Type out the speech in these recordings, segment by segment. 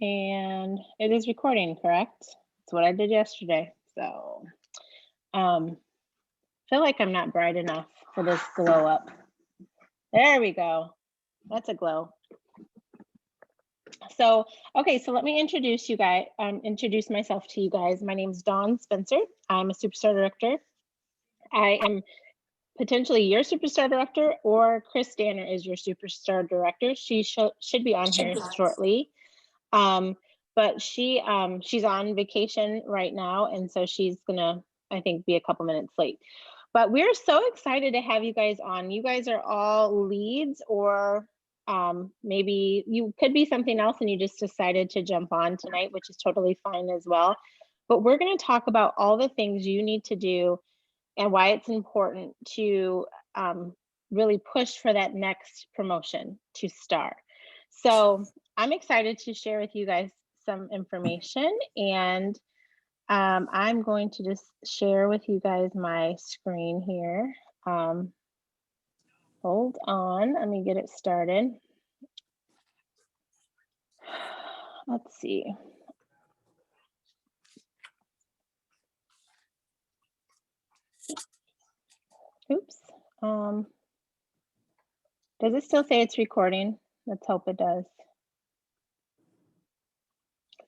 And it is recording, correct? That's what I did yesterday. So, feel like I'm not bright enough for this glow up. There we go. That's a glow. So, okay, so let me introduce you guys, introduce myself to you guys. My name is Dawn Spencer. I'm a Superstar Director. I am potentially your Superstar Director, or Chris Danner is your Superstar Director. She should be on here shortly. But she's on vacation right now, and so she's gonna, I think, be a couple minutes late. But we're so excited to have you guys on. You guys are all leads, or maybe you could be something else and you just decided to jump on tonight, which is totally fine as well. But we're going to talk about all the things you need to do and why it's important to really push for that next promotion to star. So I'm excited to share with you guys some information, and I'm going to just share with you guys my screen here. Hold on, let me get it started. Let's see. Oops. Does it still say it's recording? Let's hope it does.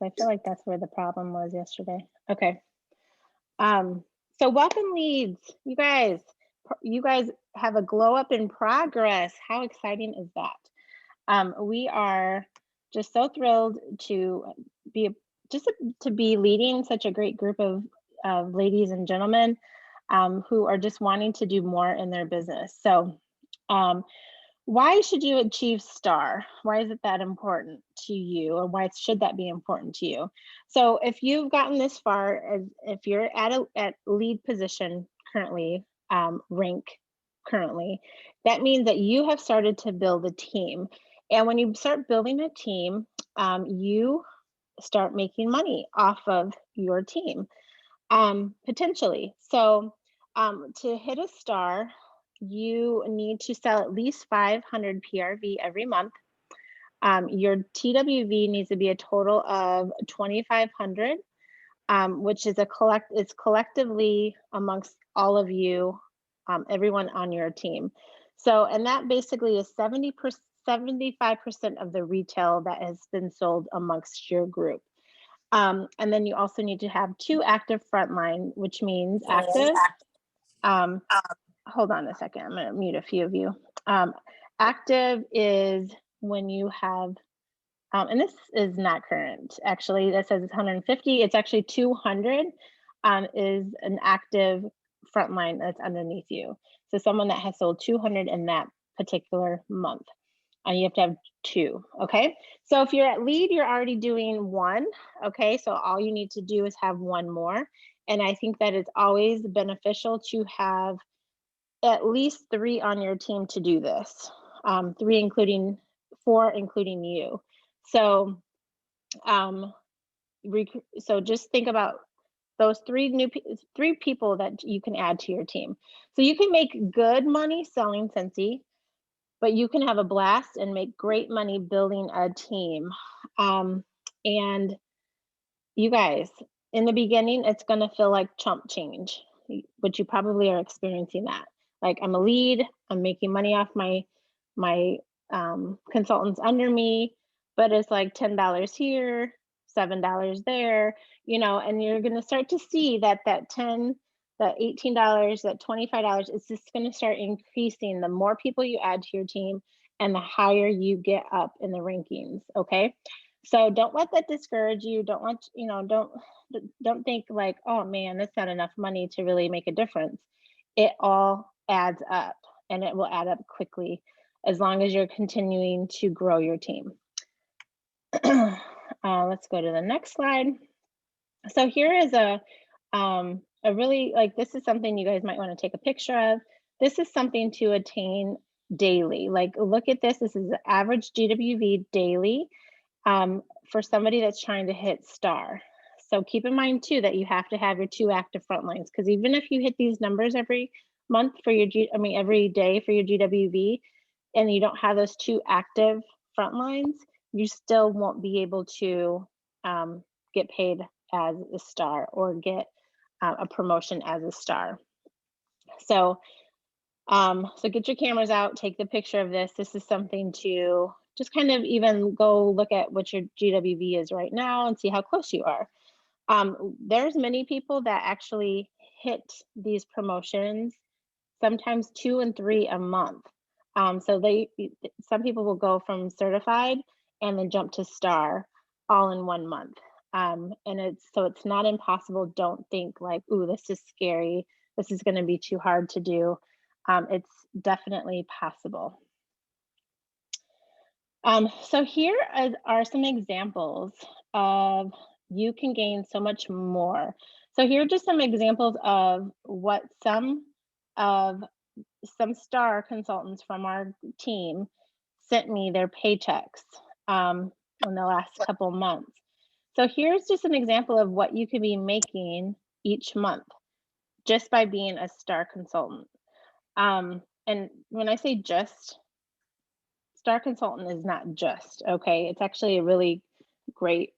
I feel like that's where the problem was yesterday. Okay. So welcome leads, you guys. You guys have a glow up in progress. How exciting is that? We are just so thrilled to be leading such a great group of ladies and gentlemen who are just wanting to do more in their business. So why should you achieve STAR? Why is it that important to you, or why should that be important to you? So if you've gotten this far, if you're at lead position currently, rank currently, that means that you have started to build a team. And when you start building a team, you start making money off of your team, potentially. So to hit a STAR, you need to sell at least 500 PRV every month. Your TWV needs to be a total of 2,500, which is it's collectively amongst all of you, everyone on your team. So, and that basically is 75% of the retail that has been sold amongst your group. And then you also need to have 2 active frontline, which means active. Hold on a second, I'm gonna mute a few of you. Active is when you have, and this is not current, actually, that says it's 150, it's actually 200 is an active frontline that's underneath you. So someone that has sold 200 in that particular month. You have to have 2, okay? So if you're at lead, you're already doing 1, okay? So all you need to do is have 1 more. And I think that it's always beneficial to have at least 3 on your team to do this. 3 including 4 including you. So so just think about those 3 people that you can add to your team. So you can make good money selling Scentsy, but you can have a blast and make great money building a team. And you guys, in the beginning, it's gonna feel like chump change, but you probably are experiencing that. Like, I'm a lead, I'm making money off my consultants under me, but it's like $10 here, $7 there, you know, and you're gonna start to see that $10, that $18, that $25, it's just gonna start increasing the more people you add to your team and the higher you get up in the rankings, okay? So don't let that discourage you. Don't think like, oh man, that's not enough money to really make a difference. It all adds up, and it will add up quickly as long as you're continuing to grow your team. Let's go to the next slide. So here is a really, like, this is something you guys might want to take a picture of. This is something to attain daily. Like, look at this. This is the average GWV daily for somebody that's trying to hit STAR. So keep in mind too that you have to have your 2 active front lines, because even if you hit these numbers every month for your every day for your GWV, and you don't have those 2 active front lines, you still won't be able to get paid as a star or get a promotion as a star. So, so get your cameras out, take the picture of this. This is something to just kind of even go look at what your GWV is right now and see how close you are. There's many people that actually hit these promotions, sometimes 2 and 3 a month. So some people will go from certified and then jump to star all in 1 month. And it's not impossible. Don't think like, ooh, this is scary. This is going to be too hard to do. It's definitely possible. So here are some examples of you can gain so much more. So here are just some examples of what some star consultants from our team sent me their paychecks in the last couple months. So here's just an example of what you could be making each month just by being a star consultant. And when I say just, star consultant is not just, okay? It's actually a really great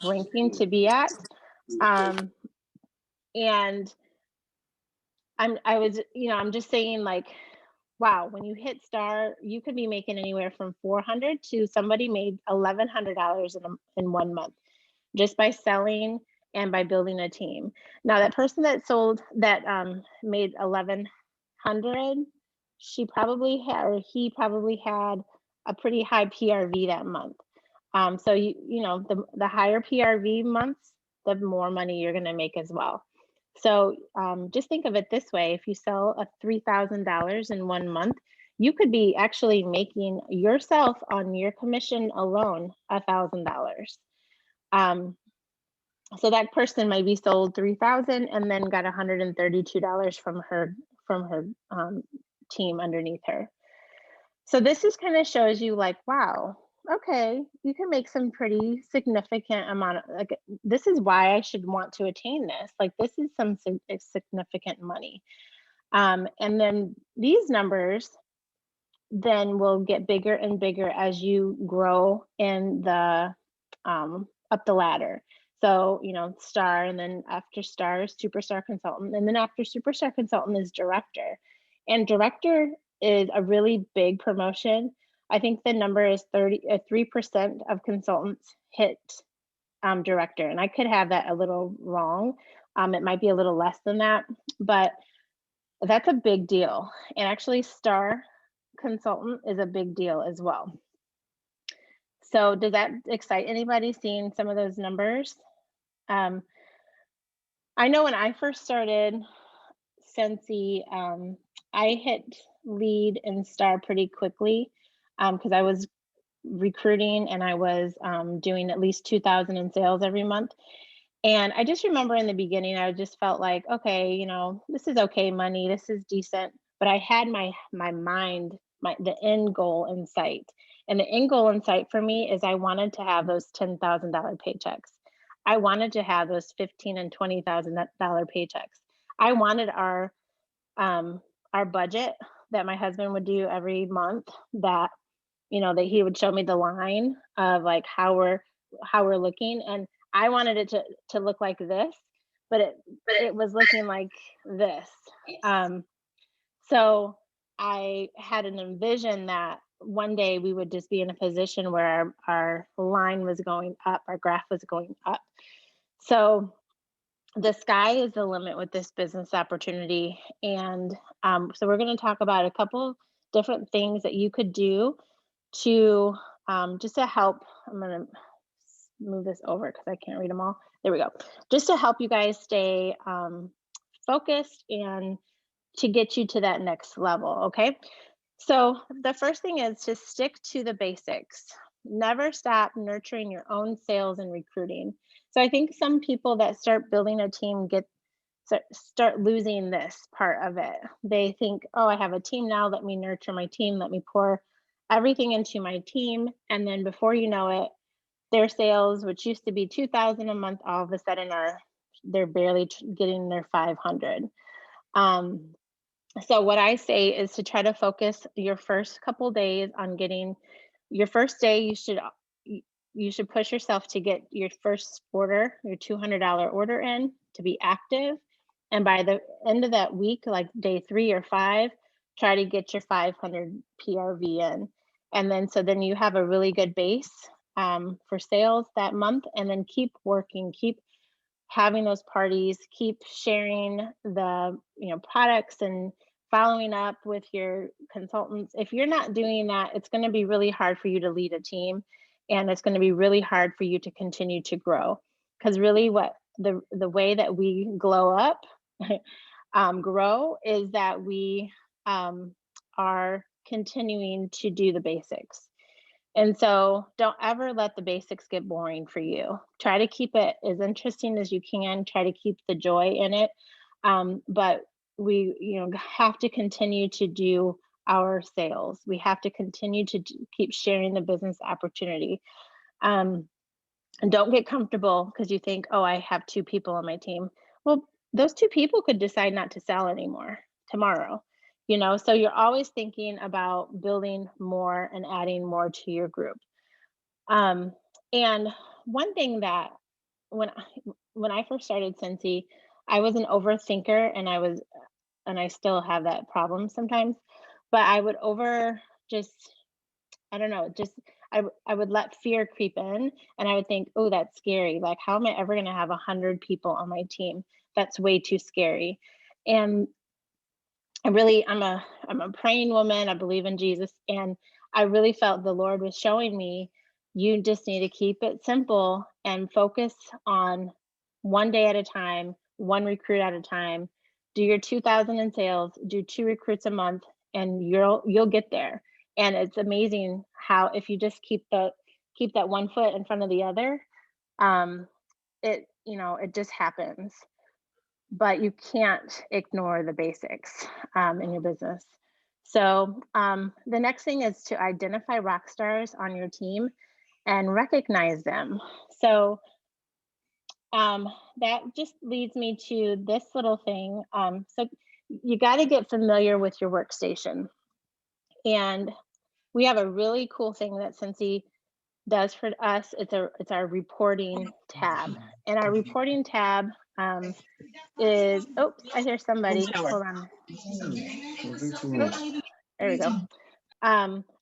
ranking to be at. And I'm just saying, like, wow, when you hit star, you could be making anywhere from $400 to somebody made $1,100 in 1 month just by selling and by building a team. Now that person that made 1,100, she probably had, or he probably had a pretty high PRV that month. So the higher PRV months, the more money you're going to make as well. So just think of it this way: if you sell a $3,000 in 1 month, you could be actually making yourself on your commission alone $1,000. So that person might be sold 3,000 and then got $132 from her team underneath her. So this just kind of shows you, like, wow, okay, you can make some pretty significant amount of, like, this is why I should want to attain this. Like, this is some significant money. And then these numbers then will get bigger and bigger as you grow in the up the ladder. So, star, and then after star is superstar consultant, and then after superstar consultant is director. And director is a really big promotion. I think the number is 3% of consultants hit director, and I could have that a little wrong. It might be a little less than that, but that's a big deal. And actually, star consultant is a big deal as well. So does that excite anybody, seeing some of those numbers? I know when I first started Scentsy, I hit lead and star pretty quickly because I was recruiting and I was doing at least 2,000 in sales every month. And I just remember in the beginning, I just felt like, okay, this is okay money, this is decent. But I had my mind, the end goal in sight. And the end goal in sight for me is I wanted to have those $10,000 paychecks. I wanted to have those $15,000 and $20,000 paychecks. I wanted our budget that my husband would do every month, that that he would show me the line of, like, how we're looking, and I wanted it to look like this, but it was looking like this. So I had an envision that one day we would just be in a position where our line was going up, our graph was going up. So the sky is the limit with this business opportunity. And so we're going to talk about a couple different things that you could do to just to help. I'm going to move this over because I can't read them all. There we go. Just to help you guys stay focused and to get you to that next level. Okay. So the first thing is to stick to the basics. Never stop nurturing your own sales and recruiting. So I think some people that start building a team start losing this part of it. They think, oh, I have a team now, let me nurture my team, let me pour everything into my team. And then before you know it, their sales, which used to be 2,000 a month, all of a sudden they're barely getting their 500. So what I say is to try to focus your first couple days on getting your first day. You should you should push yourself to get your first order, your $200 order in to be active. And by the end of that week, like day 3 or 5, try to get your 500 PRV in. And then so then you have a really good base for sales that month, and then keep working, keep having those parties, keep sharing the products and following up with your consultants. If you're not doing that, it's going to be really hard for you to lead a team, and it's going to be really hard for you to continue to grow, because really what the way that we glow up grow is that we are continuing to do the basics. And so don't ever let the basics get boring for you. Try to keep it as interesting as you can, try to keep the joy in it. But we have to continue to do our sales. We have to continue to keep sharing the business opportunity. And don't get comfortable because you think, oh, I have 2 people on my team. Well, those 2 people could decide not to sell anymore tomorrow. So you're always thinking about building more and adding more to your group. And one thing that when I first started Scentsy, I was an overthinker, and I still have that problem sometimes, but I would just I don't know, just I would let fear creep in, and I would think, oh, that's scary. Like, how am I ever going to have 100 people on my team? That's way too scary. And I'm a praying woman. I believe in Jesus, and I really felt the Lord was showing me, you just need to keep it simple and focus on one day at a time, one recruit at a time. Do your 2,000 in sales, do 2 recruits a month, and you'll get there. And it's amazing how if you just keep that one foot in front of the other, it just happens. But you can't ignore the basics in your business. So the next thing is to identify rock stars on your team and recognize them. So that just leads me to this little thing. So you got to get familiar with your workstation. And we have a really cool thing that Scentsy does for us. It's our reporting tab. And our reporting tab is, oops, I hear somebody. Hold on. Oops, there we go.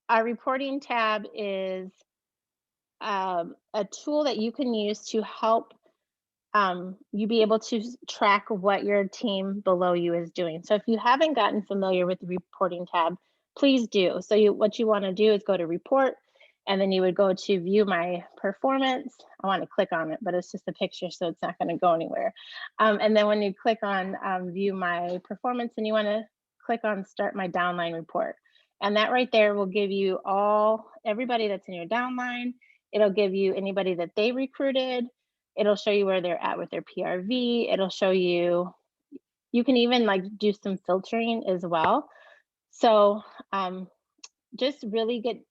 Our reporting tab is a tool that you can use to help you be able to track what your team below you is doing. So if you haven't gotten familiar with the reporting tab, please do. So what you want to do is go to report, and then you would go to view my performance. I want to click on it, but it's just a picture, so it's not going to go anywhere. And then when you click on view my performance, and you want to click on start my downline report. And that right there will give you everybody that's in your downline. It'll give you anybody that they recruited. It'll show you where they're at with their PRV. It'll show you can even like do some filtering as well. So just really get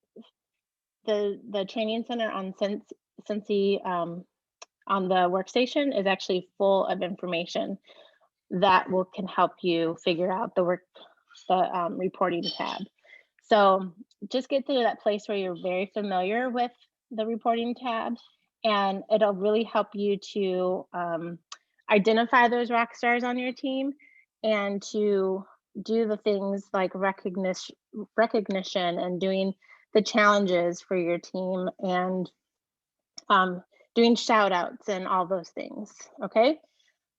the training center on Scentsy on the workstation is actually full of information that can help you figure out the reporting tab. So just get to that place where you're very familiar with the reporting tab, and it'll really help you to identify those rock stars on your team and to do the things like recognition and doing the challenges for your team, and doing shout outs and all those things. Okay.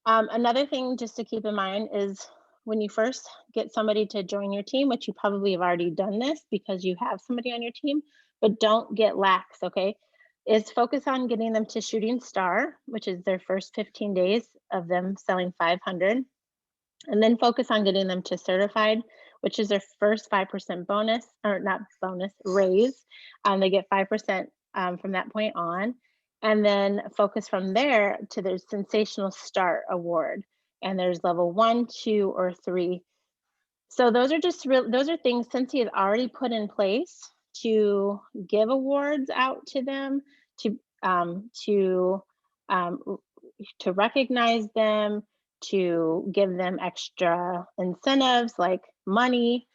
Another thing just to keep in mind is when you first get somebody to join your team, which you probably have already done this because you have somebody on your team, but don't get lax, okay? Is focus on getting them to Shooting Star, which is their first 15 days of them selling 500. And then focus on getting them to Certified, which is their first 5% bonus, or not bonus, raise. They get 5% from that point on. And then focus from there to their Sensational Start award. And there's level 1, 2, or 3. So those are those are things Scentsy has already put in place to give awards out to them, to recognize them, to give them extra incentives like money,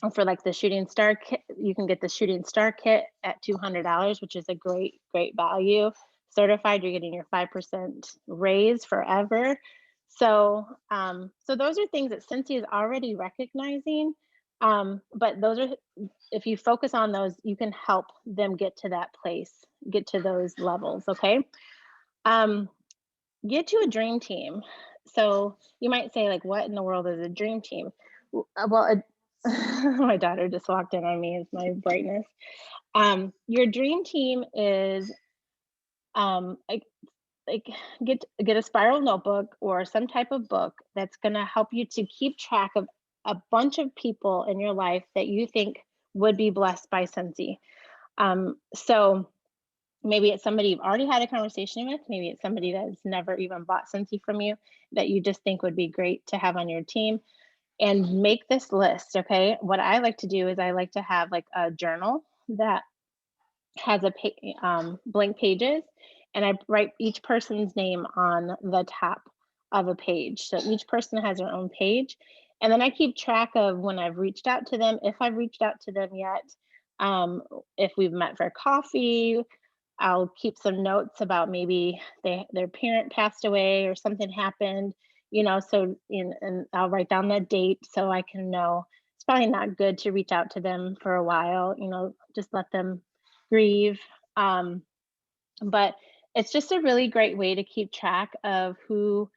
for like the shooting star kit, you can get the shooting star kit at $200, which is a great value. Certified, you're getting your 5% raise forever. So, so those are things that Cincy is already recognizing. But those are, if you focus on those, you can help them get to that place, get to those levels. Okay. Um, get to a dream team. So you might say, like, what in the world is a dream team? Well, my daughter just walked in on me as my brightness. Your dream team is like like get a spiral notebook or some type of book that's going to help you to keep track of a bunch of people in your life that you think would be blessed by Scentsy. So maybe it's somebody you've already had a conversation with. Maybe it's somebody that's never even bought Scentsy from you that you just think would be great to have on your team. And make this list, okay? What I like to do is I like to have like a journal that has blank pages, and I write each person's name on the top of a page. So each person has their own page. And then I keep track of when I've reached out to them, if I've reached out to them yet, um, if we've met for coffee. I'll keep some notes about maybe their parent passed away or something happened, so and I'll write down the date so I can know it's probably not good to reach out to them for a while, just let them grieve. Um, but it's just a really great way to keep track of who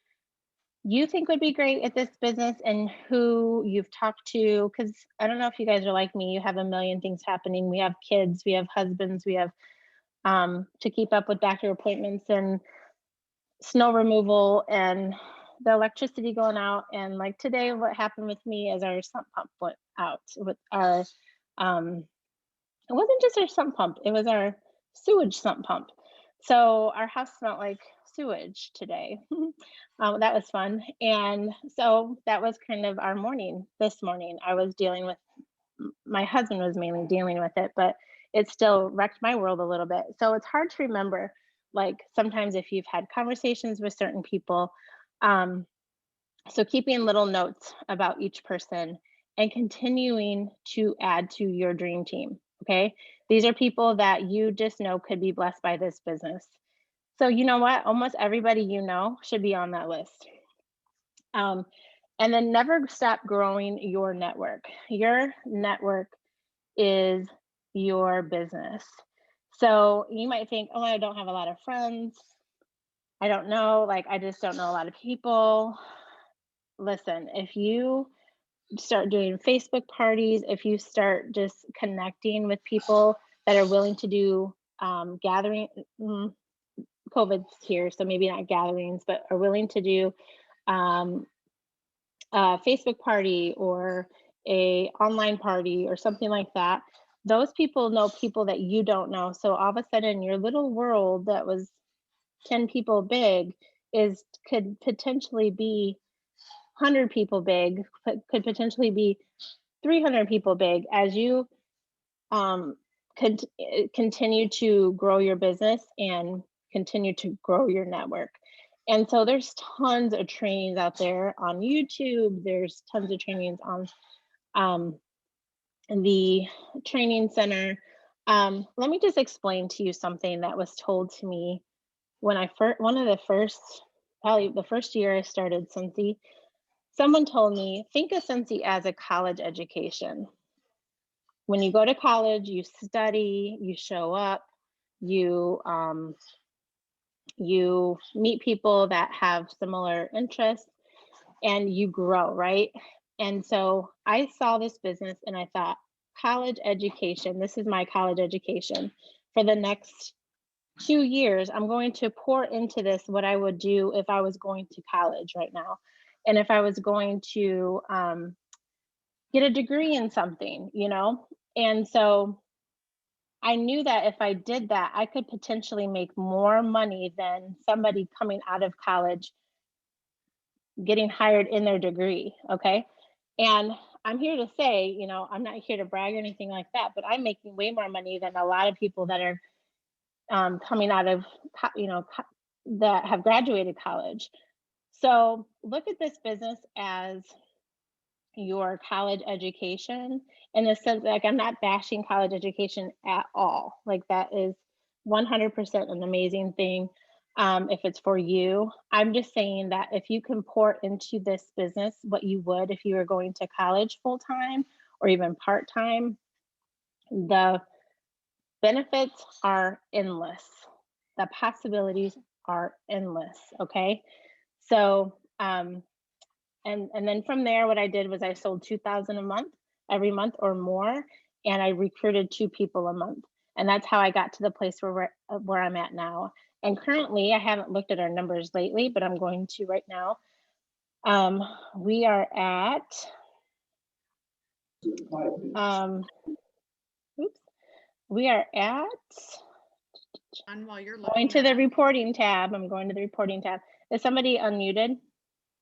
you think would be great at this business and who you've talked to. Because I don't know if you guys are like me, you have a million things happening. We have kids, we have husbands, we have to keep up with doctor appointments and snow removal and the electricity going out. And like today, what happened with me is our sump pump went out with our, um, it wasn't just our sump pump, it was our sewage sump pump. So our house smelled like sewage today. That was fun. And so that was kind of our morning this morning. I was dealing with, my husband was mainly dealing with it, but it still wrecked my world a little bit. So it's hard to remember, like sometimes if you've had conversations with certain people. Um, so keeping little notes about each person and continuing to add to your dream team. Okay. These are people that you just know could be blessed by this business. So you know what? Almost everybody you know should be on that list. Um, and then never stop growing your network. Your network is your business. So you might think, oh, I don't have a lot of friends. I don't know. Like, I just don't know a lot of people. Listen, if you start doing Facebook parties, if you start just connecting with people that are willing to do gathering, COVID's here, so maybe not gatherings, but are willing to do um, a Facebook party or a online party or something like that, those people know people that you don't know. So all of a sudden your little world that was 10 people big is could potentially be 100 people big, could potentially be 300 people big as you um, continue to grow your business and continue to grow your network. And so there's tons of trainings out there on YouTube. There's tons of trainings on um, the training center. Let me just explain to you something that was told to me when I first, one of the first, probably the first year I started Scentsy. Someone told me, think of Scentsy as a college education. When you go to college, you study, you show up, you you meet people that have similar interests, and you grow, right? And so I saw this business and I thought, college education, this is my college education. For the next 2 years, I'm going to pour into this what I would do if I was going to college right now. And if I was going to get a degree in something, And so I knew that if I did that, I could potentially make more money than somebody coming out of college getting hired in their degree. Okay. And I'm here to say, I'm not here to brag or anything like that, but I'm making way more money than a lot of people that are coming out of, that have graduated college. So look at this business as your college education in the sense, like, I'm not bashing college education at all. Like, that is 100% an amazing thing, if it's for you. I'm just saying that if you can pour into this business what you would if you were going to college full time or even part time, the benefits are endless. The possibilities are endless. Okay. So, and then from there, what I did was I sold 2,000 a month, every month or more, and I recruited 2 people a month. And that's how I got to the place where I'm at now. And currently, I haven't looked at our numbers lately, but I'm going to right now. Um, we are at, um, oops, we are at, On while you're going looking to that the up. reporting tab. I'm going to the reporting tab. Is somebody unmuted?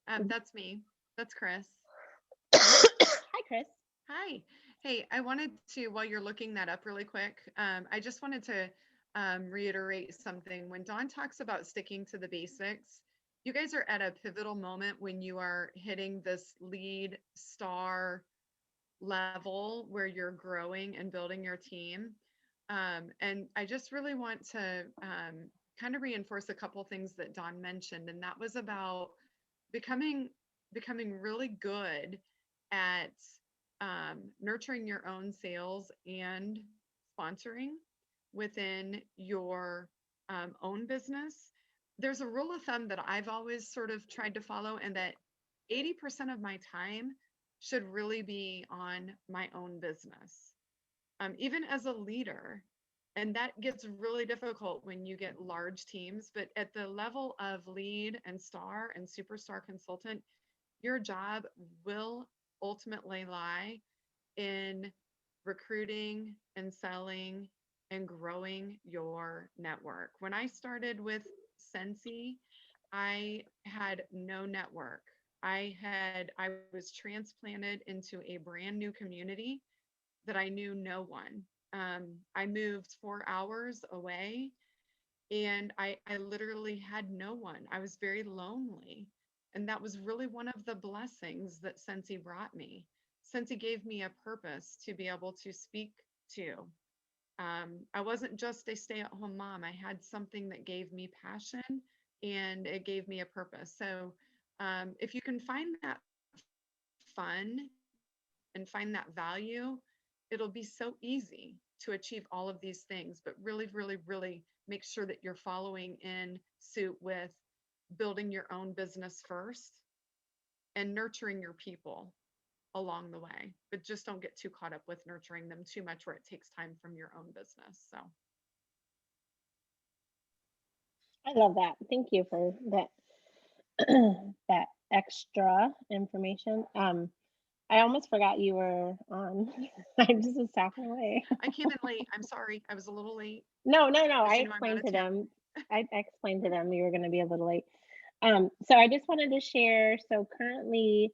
That's me. That's Chris. Hi, Chris. Hi. Hey, I wanted to, while you're looking that up really quick, I just wanted to reiterate something. When Dawn talks about sticking to the basics, you guys are at a pivotal moment when you are hitting this lead star level where you're growing and building your team. And I just really want to kind of reinforce a couple things that Dawn mentioned, and that was about becoming becoming really good at nurturing your own sales and sponsoring within your own business. There's a rule of thumb that I've always sort of tried to follow, and that 80% of my time should really be on my own business, even as a leader. And that gets really difficult when you get large teams. But at the level of lead and star and superstar consultant, your job will ultimately lie in recruiting and selling and growing your network. When I started with Sensi, I had no network. I was transplanted into a brand new community that I knew no one. I moved 4 hours away, and I literally had no one. I was very lonely. And that was really one of the blessings that Sensi brought me. Sensi gave me a purpose to be able to speak to. I wasn't just a stay at home mom. I had something that gave me passion, and it gave me a purpose. So if you can find that fun and find that value, it'll be so easy to achieve all of these things. But really, really, really make sure that you're following in suit with building your own business first and nurturing your people along the way. But just don't get too caught up with nurturing them too much where it takes time from your own business. So I love that. Thank you for that that extra information. I almost forgot you were on. I just was talking away. I came in late. I'm sorry. I was a little late. No, no, no. As I you know, I'm out explained of to town. them. I explained to them you were going to be a little late. So I just wanted to share. So currently,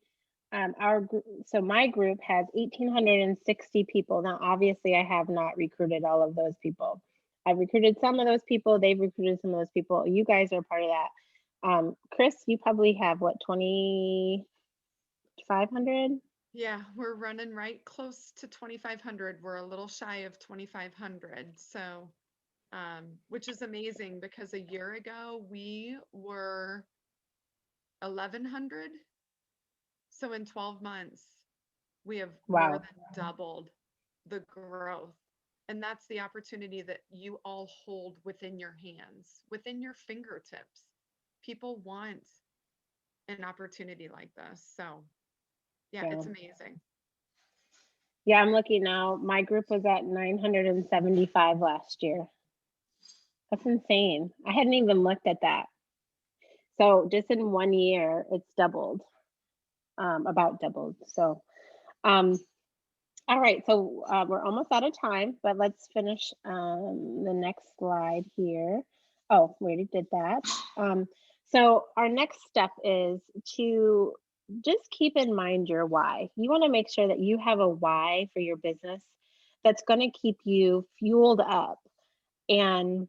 so my group has 1,860 people. Now, obviously, I have not recruited all of those people. I've recruited some of those people. They've recruited some of those people. You guys are part of that. Chris, you probably have what, 2,500? Yeah, we're running right close to 2,500. We're a little shy of 2,500. So, which is amazing because a year ago we were 1,100. So in 12 months, we have more Wow. than doubled the growth. And that's the opportunity that you all hold within your hands, within your fingertips. People want an opportunity like this. So, yeah, Yeah. it's amazing. Yeah, I'm looking now. My group was at 975 last year. That's insane. I hadn't even looked at that. So just in 1 year, it's doubled, about doubled. So, um, all right. So we're almost out of time, but let's finish the next slide here. Oh, we already did that. So our next step is to just keep in mind your why. You want to make sure that you have a why for your business that's going to keep you fueled up and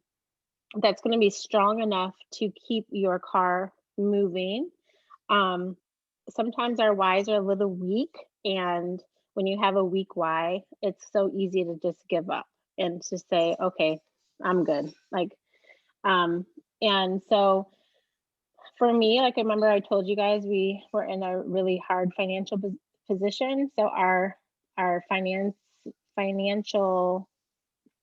that's going to be strong enough to keep your car moving. Um, Sometimes our whys are a little weak and when you have a weak why, it's so easy to just give up and to say, okay, I'm good. Like, um, and so for me, like I remember I told you guys we were in a really hard position. So our financial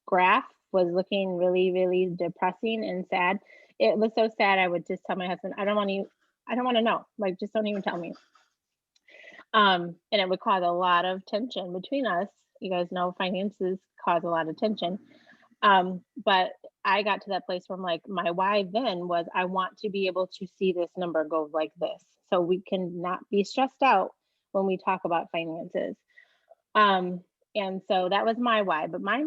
graph was looking really, really depressing and sad. It was so sad. I would just tell my husband, I don't want to know. Like, just don't even tell me. And it would cause a lot of tension between us. You guys know finances cause a lot of tension. But I got to that place where I'm like, my why then was I want to be able to see this number go like this. So we can not be stressed out when we talk about finances. Um, and so that was my why, but my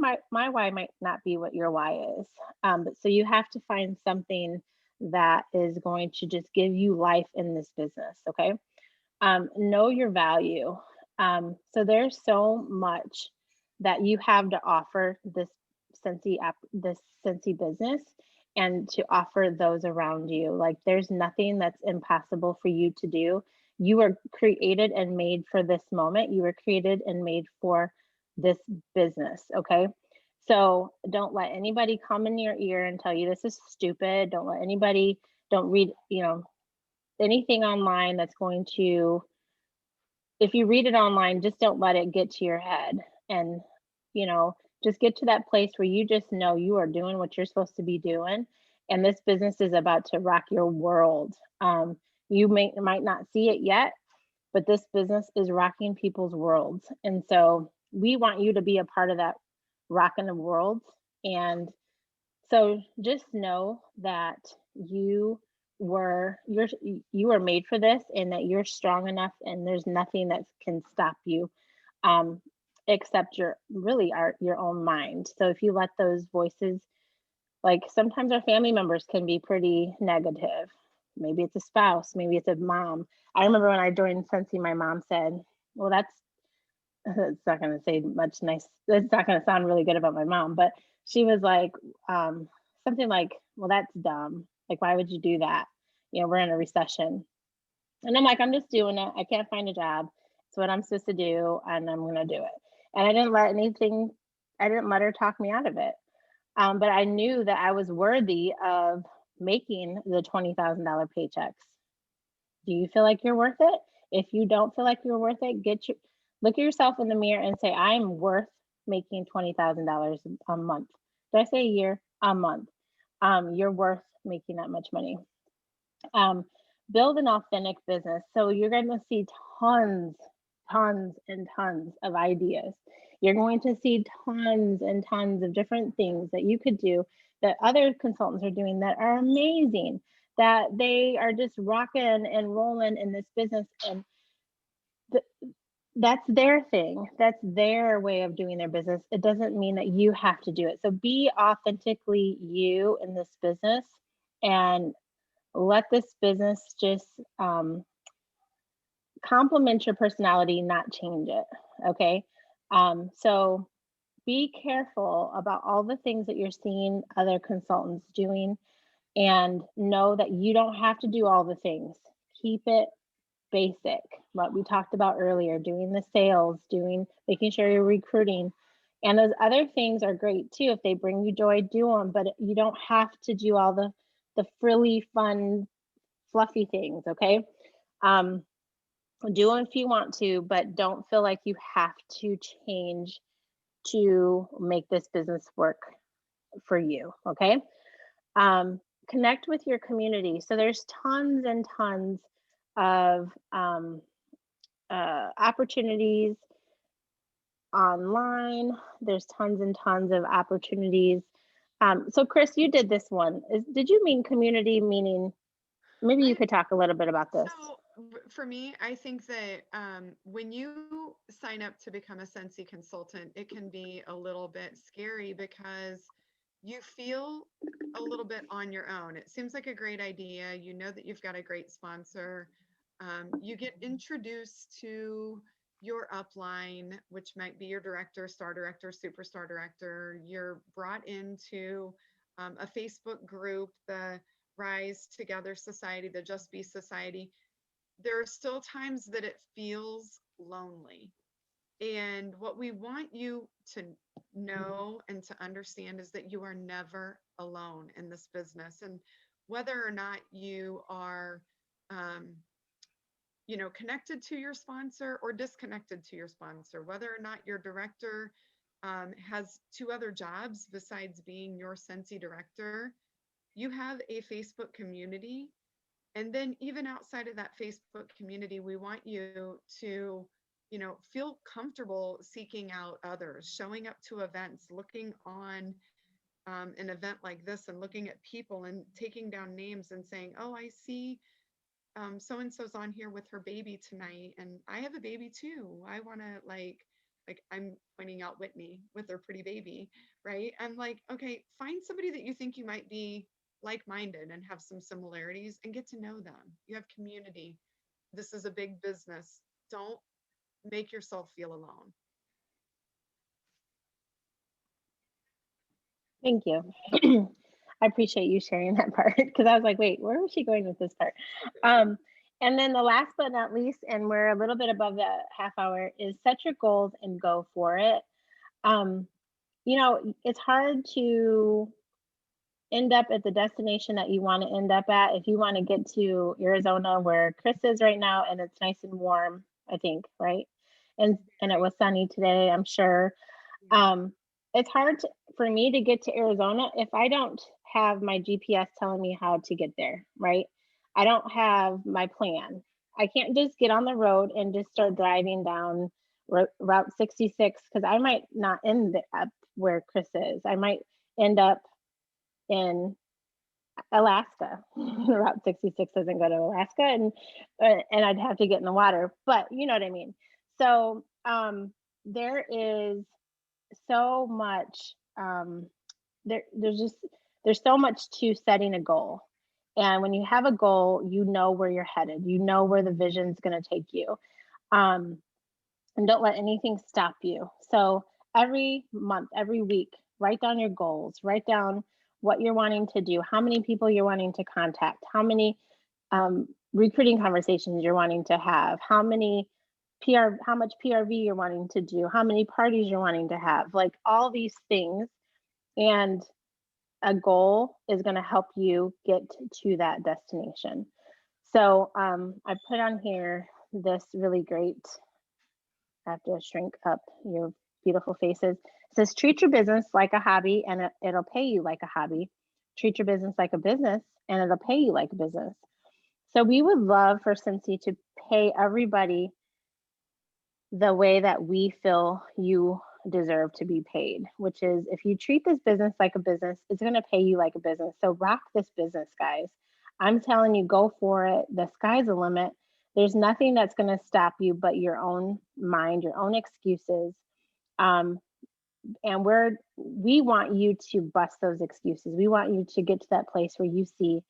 why might not be what your why is. But so you have to find something that is going to just give you life in this business. Okay. Know your value. So there's so much that you have to offer this Scentsy business and to offer those around you. Like there's nothing that's impossible for you to do. You were created and made for this moment. You were created and made for this business. Okay. So don't let anybody come in your ear and tell you this is stupid. Don't read, anything online that's going to, if you read it online, just don't let it get to your head. And, you know, just get to that place where you just know you are doing what you're supposed to be doing. And this business is about to rock your world. You might not see it yet, but this business is rocking people's worlds. And so we want you to be a part of that rocking the world. And so just know that you were made for this and that you're strong enough and there's nothing that can stop you um except your own mind. So if you let those voices, like sometimes our family members can be pretty negative. Maybe it's a spouse, maybe it's a mom. I remember when I joined Scentsy, my mom said, well, that's it's not going to say much nice. It's not going to sound really good about my mom, but she was like, um, something like, well, that's dumb. Like, why would you do that? We're in a recession. And I'm like, I'm just doing it. I can't find a job. It's what I'm supposed to do, and I'm going to do it. And I didn't let her talk me out of it. But I knew that I was worthy of making the $20,000 paychecks. Do you feel like you're worth it? If you don't feel like you're worth it, look at yourself in the mirror and say, I'm worth making $20,000 a month. Did I say a year? A month. You're worth making that much money. Um, Build an authentic business. So you're going to see tons, tons and tons of ideas. You're going to see tons and tons of different things that you could do that other consultants are doing that are amazing, that they are just rocking and rolling in this business. And th- that's their thing. That's their way of doing their business. It doesn't mean that you have to do it. So be authentically you in this business and let this business just complement your personality, not change it. Okay. So be careful about all the things that you're seeing other consultants doing and know that you don't have to do all the things. Keep it basic. What we talked about earlier, doing the sales, making sure you're recruiting. And those other things are great too. If they bring you joy, do them, but you don't have to do all the frilly, fun, fluffy things. Okay. Um, do them if you want to, but don't feel like you have to change to make this business work for you. Okay. Um, Connect with your community. So there's tons and tons of opportunities online. There's tons and tons of opportunities. So Chris, you did this one. Did you mean community meaning, maybe you I could talk a little bit about this. So for me, I think that when you sign up to become a Scentsy consultant, it can be a little bit scary because you feel a little bit on your own. It seems like a great idea. You know that you've got a great sponsor. You get introduced to your upline, which might be your director, star director, superstar director. You're brought into a Facebook group, the Rise Together Society, the Just Be Society. There are still times that it feels lonely. And what we want you to know and to understand is that you are never alone in this business. And whether or not you are, um, connected to your sponsor or disconnected to your sponsor, whether or not your director has two other jobs besides being your Scentsy director, you have a Facebook community. And then even outside of that Facebook community, we want you to, feel comfortable seeking out others, showing up to events, looking on an event like this and looking at people and taking down names and saying, oh, I see so and so's on here with her baby tonight, and I have a baby too. I want to like I'm pointing out Whitney with her pretty baby, right? I'm like, okay, find somebody that you think you might be like-minded and have some similarities and get to know them. You have community. This is a big business. Don't make yourself feel alone. Thank you. I appreciate you sharing that part because I was like, wait, where was she going with this part? Um, and then the last but not least, and we're a little bit above the half hour, is set your goals and go for it. Um, it's hard to end up at the destination that you want to end up at. If you want to get to Arizona where Chris is right now and it's nice and warm, I think, right? And it Very, was sunny today, I'm sure. yeah. It's hard for me to get to Arizona if I don't have my GPS telling me how to get there, right? I don't have my plan. I can't just get on the road and just start driving down Route 66 because I might not end up where Chris is. I might end up in Alaska. Route 66 doesn't go to Alaska, and I'd have to get in the water. But you know what I mean. So there is so much. There's so much to setting a goal, and when you have a goal, you know where you're headed. You know where the vision's going to take you. Um, and don't let anything stop you. So every month, every week, write down your goals, write down what you're wanting to do, how many people you're wanting to contact, how many recruiting conversations you're wanting to have, how much PRV you're wanting to do, how many parties you're wanting to have, like all these things. And a goal is going to help you get to that destination. So I put on here this really great, I have to shrink up your beautiful faces. It says, treat your business like a hobby and it'll pay you like a hobby. Treat your business like a business and it'll pay you like a business. So we would love for Cincy to pay everybody the way that we feel you deserve to be paid, which is if you treat this business like a business, it's going to pay you like a business. So rock this business, guys. I'm telling you, go for it. The sky's the limit. There's nothing that's going to stop you but your own mind, your own excuses. Um, and we want you to bust those excuses. We want you to get to that place where you see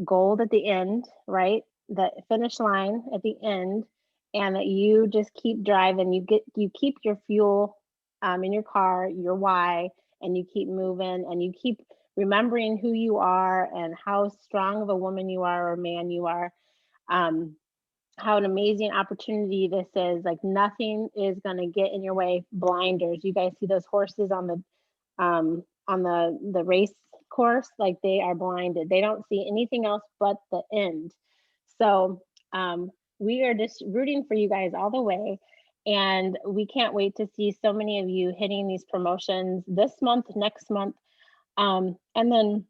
gold at the end, right? The finish line at the end, and that you just keep driving. You keep your fuel in your car, your why, and you keep moving, and you keep remembering who you are and how strong of a woman you are or man you are. Um, how an amazing opportunity this is. Like nothing is going to get in your way. Blinders. You guys see those horses on the race course, like they are blinded. They don't see anything else but the end. So we are just rooting for you guys all the way. And we can't wait to see so many of you hitting these promotions this month, next month, and then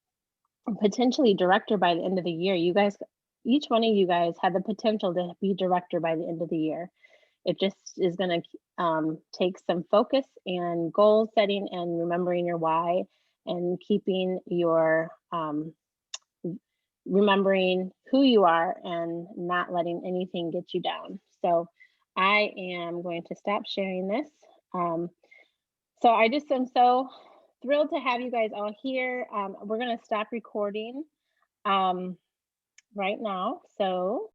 potentially director by the end of the year. You guys, each one of you guys had the potential to be director by the end of the year. It just is going to take some focus and goal setting and remembering your why and keeping your remembering who you are and not letting anything get you down. So I am going to stop sharing this. So I just am so thrilled to have you guys all here. We're going to stop recording right now. So